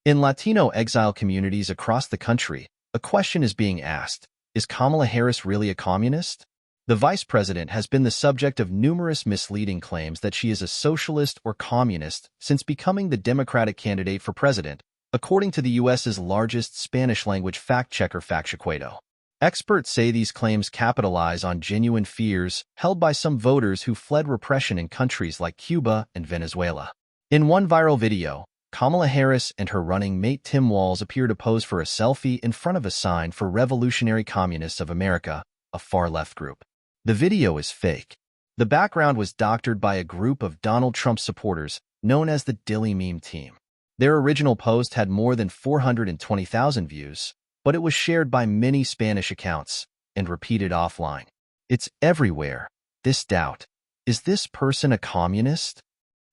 In Latino exile communities across the country, a question is being asked: is Kamala Harris really a communist? The vice president has been the subject of numerous misleading claims that she is a socialist or communist since becoming the Democratic candidate for president, according to the U.S.'s largest Spanish-language fact-checker Factchequeado. Experts say these claims capitalize on genuine fears held by some voters who fled repression in countries like Cuba and Venezuela. In one viral video, Kamala Harris and her running mate Tim Walz appear to pose for a selfie in front of a sign for Revolutionary Communists of America, a far-left group. The video is fake. The background was doctored by a group of Donald Trump supporters known as the Dilly Meme Team. Their original post had more than 420,000 views, but it was shared by many Spanish accounts and repeated offline. It's everywhere. This doubt. Is this person a communist?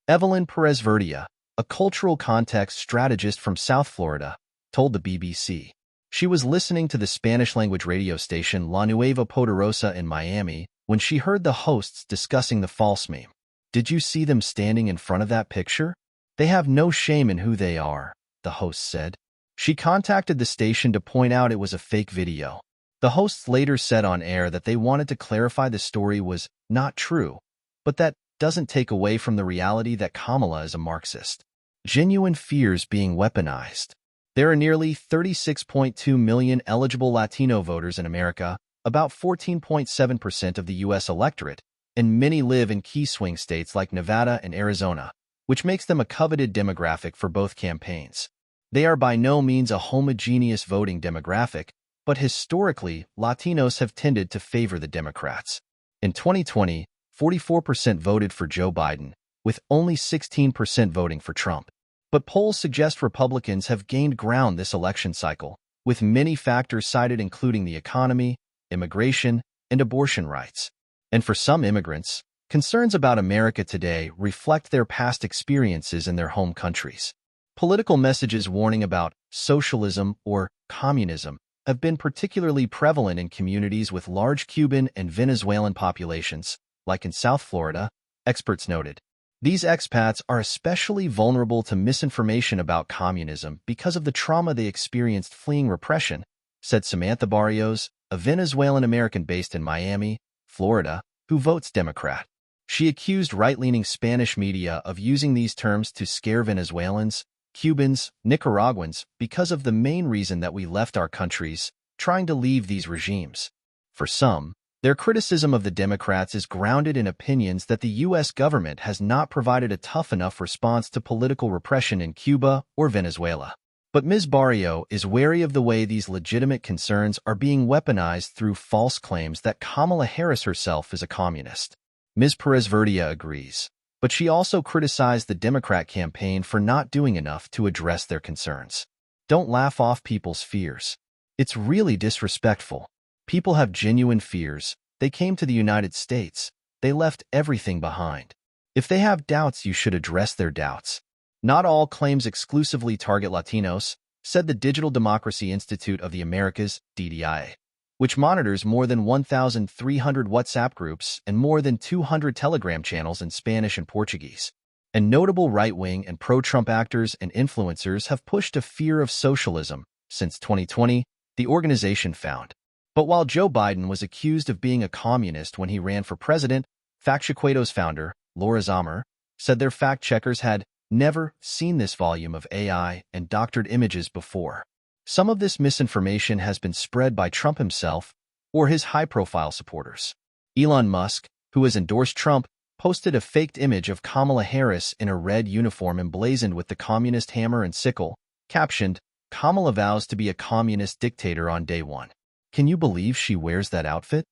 Evelyn Perez-Verdia, a cultural context strategist from South Florida, told the BBC. She was listening to the Spanish-language radio station La Nueva Poderosa in Miami when she heard the hosts discussing the false meme. Did you see them standing in front of that picture? They have no shame in who they are, the host said. She contacted the station to point out it was a fake video. The hosts later said on air that they wanted to clarify the story was not true, but that doesn't take away from the reality that Kamala is a Marxist. Genuine fears being weaponized. There are nearly 36.2 million eligible Latino voters in America, about 14.7% of the U.S. electorate, and many live in key swing states like Nevada and Arizona, which makes them a coveted demographic for both campaigns. They are by no means a homogeneous voting demographic, but historically, Latinos have tended to favor the Democrats. In 2020, 44% voted for Joe Biden, with only 16% voting for Trump. But polls suggest Republicans have gained ground this election cycle, with many factors cited including the economy, immigration, and abortion rights. And for some immigrants, concerns about America today reflect their past experiences in their home countries. Political messages warning about socialism or communism have been particularly prevalent in communities with large Cuban and Venezuelan populations, like in South Florida, experts noted. These expats are especially vulnerable to misinformation about communism because of the trauma they experienced fleeing repression, said Samantha Barrios, a Venezuelan American based in Miami, Florida, who votes Democrat. She accused right-leaning Spanish media of using these terms to scare Venezuelans, Cubans, Nicaraguans because of the main reason that we left our countries, trying to leave these regimes. For some, their criticism of the Democrats is grounded in opinions that the U.S. government has not provided a tough enough response to political repression in Cuba or Venezuela. But Ms. Barrio is wary of the way these legitimate concerns are being weaponized through false claims that Kamala Harris herself is a communist. Ms. Perez-Verdia agrees, but she also criticized the Democrat campaign for not doing enough to address their concerns. Don't laugh off people's fears. It's really disrespectful. People have genuine fears. They came to the United States. They left everything behind. If they have doubts, you should address their doubts. Not all claims exclusively target Latinos, said the Digital Democracy Institute of the Americas, DDI, which monitors more than 1,300 WhatsApp groups and more than 200 Telegram channels in Spanish and Portuguese. And notable right-wing and pro-Trump actors and influencers have pushed a fear of socialism since 2020, the organization found. But while Joe Biden was accused of being a communist when he ran for president, Factchequeado's founder, Laura Zomer, said their fact-checkers had never seen this volume of AI and doctored images before. Some of this misinformation has been spread by Trump himself or his high-profile supporters. Elon Musk, who has endorsed Trump, posted a faked image of Kamala Harris in a red uniform emblazoned with the communist hammer and sickle, captioned, "Kamala vows to be a communist dictator on day one." Can you believe she wears that outfit?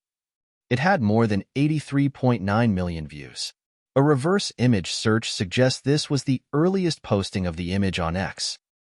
It had more than 83.9 million views. A reverse image search suggests this was the earliest posting of the image on X,